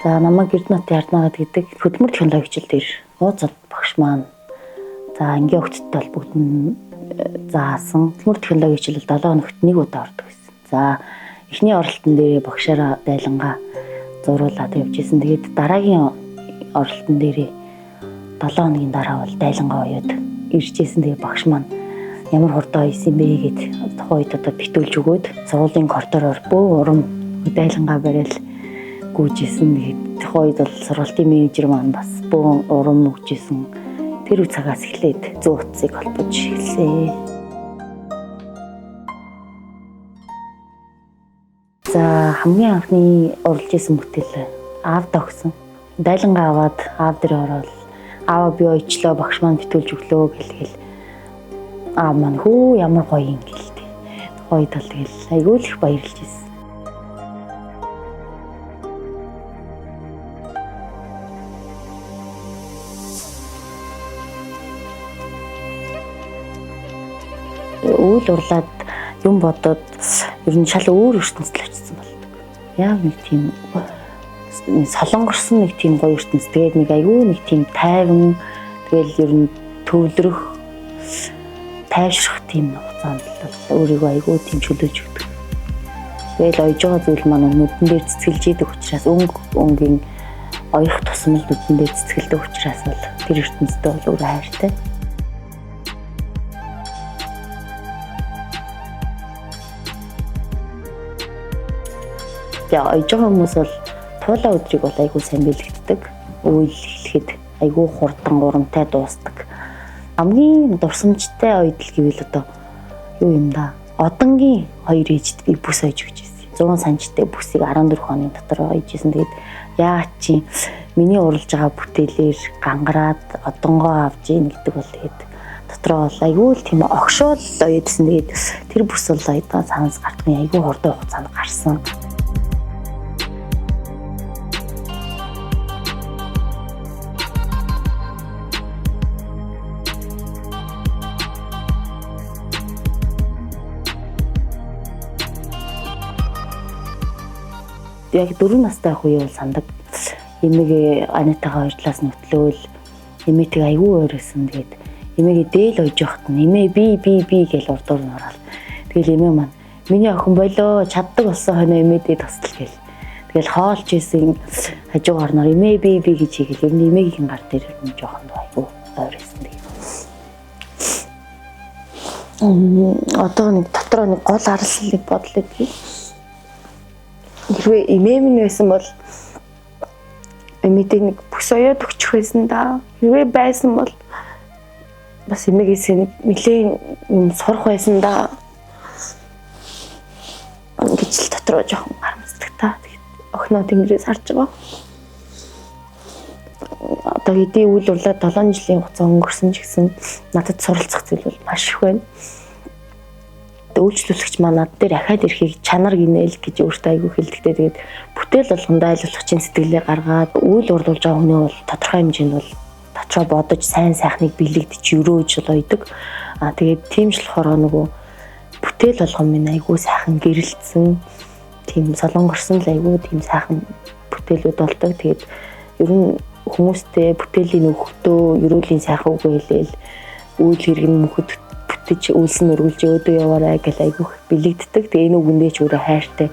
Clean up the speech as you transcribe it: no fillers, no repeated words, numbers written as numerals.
За намайг Эрдэнэтийн Арднагад гэдэг хөдөлмөр технологи хичээл дээр ууз багш маань за ангийн хөгтөлтэй бол бүгд нь заасан хөдөлмөр технологи хичээлд 7 хоногт 1 удаа ордог байсан. За эхний оролтон дээр багшаараа дайлангаа зуруулаад явжсэн. Тэгээд дараагийн оролтон дээр 7 хоногийн дараа бол дайлангаа оёод иржсэн. Тэгээд багш маань ямар хурдан хийсэн бэ гэд тухайн үед одоо битүүлж өгөөд сургуулийн коридороор бөө урам дайлангаа бариад гүйжсэн. Тэгээд тухайн үед бол сургуулийн менежер маань бас бөө урам өгчээсэн. Тэр үе цагаас эхлээд зүүн утсыг холбож эхэлсэн. За хамгийн анхны уралж исэн бүтээл аавдаа өгсөн. Дайлангаа аваад аав дээр ороод аава би оёчлоо багш маань битүүлж өглөө гэлгээл аав маань хөө ямар гоё юм гэлтэй. Тухайн үед бол тэгэл айгүй л их баярлж ирсэн. Үйл урлаад юм бодоод ер нь шал өөр ертөнцид л очсон болдог. Яг нэг тийм солонгорсон нэг тийм гоё ертөнц. Тэгээд нэг айгүй нэг тийм тайван тэгэл ер нь төвлөрөх тайвшрах тийм хугацаанд л өөрийгөө айгүй тийм чөлөөлж өгдөг. Тэгэл ойж байгаа зүйл маань нүдэн дээр цэцгэлж идэг учраас өнгийн оёрох тусмал нүдэн дээр цэцгэлдэг учраас бол тэр ертөнцтэй бол өөр хайртай. Ойж байгаа хүмүүс бол туулаа өдрийг бол айгүй сайн бэлэгддэг. Үйл эхлэхэд айгүй хурдан урамтай дуустдаг. Хамгийн дурсамжтай ойдл гэвэл одоо юу юм да? Одонгийн хоёр ээжд би бүс ойж өгч байсан. 100 санчтай бүсийг 14 хоногийн дотор ойж байсан. Тэгээд яа чи миний уралж байгаа бүтээлээр гангараад одонгоо авч ийн гэдэг бол тэгээд дотроо бол айгүй л тийм огшоол ойдсан. Тэгээд тэр бүс бол ойдгаа цаанаас гардгийн айгүй хурдан хугацаанд гарсан. Яг 4 настай ах үе бол сандаг. Эмэгээ Анитагаа 2 талаас нөтлөөл эмээтэйг айгүй ойрсон. Тэгээд эмээгээ дээл ойж явахт нь эмээ би гэж урдуур нь ороод. Тэгэл эмээ маань миний охин болоо чаддаг болсон хоноо эмээдээ тасдал гээл. Тэгэл хоолж исэн хажуугаар нөр эмээ би гэж хийгээл. Ер нь эмээгийн гар дээр нь жоохон айгүй ойрсон. Одоо нэг дотроо нэг гол аралслыг бодлоо гэх. Хэрвээ эмээ минь байсан бол эмээтэй нэг бүс оёод өгчих байсан да. Хэрвээ байсан бол бас эмээгээс нэг нэлээд юм сурах байсан да. Гэж л дотроо жоохон харамсдаг та. Тэгээд охиноо тэнгэрээс харж байгаа. Одоо хэдий үйл урлаад 7 жилийн хугацаа өнгөрсөн ч гэсэн надад суралцах зүйл бол маш их байна. Үйлчлүүлэгч манад дээр ахаад ирэхийг чанар гинэл гэж өөртөө айгүй хэлдэгтэй. Тэгээд бүтээл болгондоо айлуулгачийн сэтгэлээ гаргаад үйл урлуулж байгаа хүний бол тодорхой хэмжээнд бол дотроо бодож сайн сайхныг бэлэгдэж өрөөж лойдог. Тэгээд тийм ч болохоор нөгөө бүтээл болгон минь айгүй сайхан гэрэлтсэн тийм солонгорсон л айгүй тийм сайхан бүтээлүүд болдог. Тэгээд ер нь хүмүүстэй бүтээлийн өгөхдөө ерөөлийн сайхан үг хэлээл үйл хэрэг мөхөд бүтэж үйлс нь өргөлж өөдөө яваарай гэл айгүйх бэлэгддэг. Тэгээ энэ үгэндээ ч өөрөө хайртай.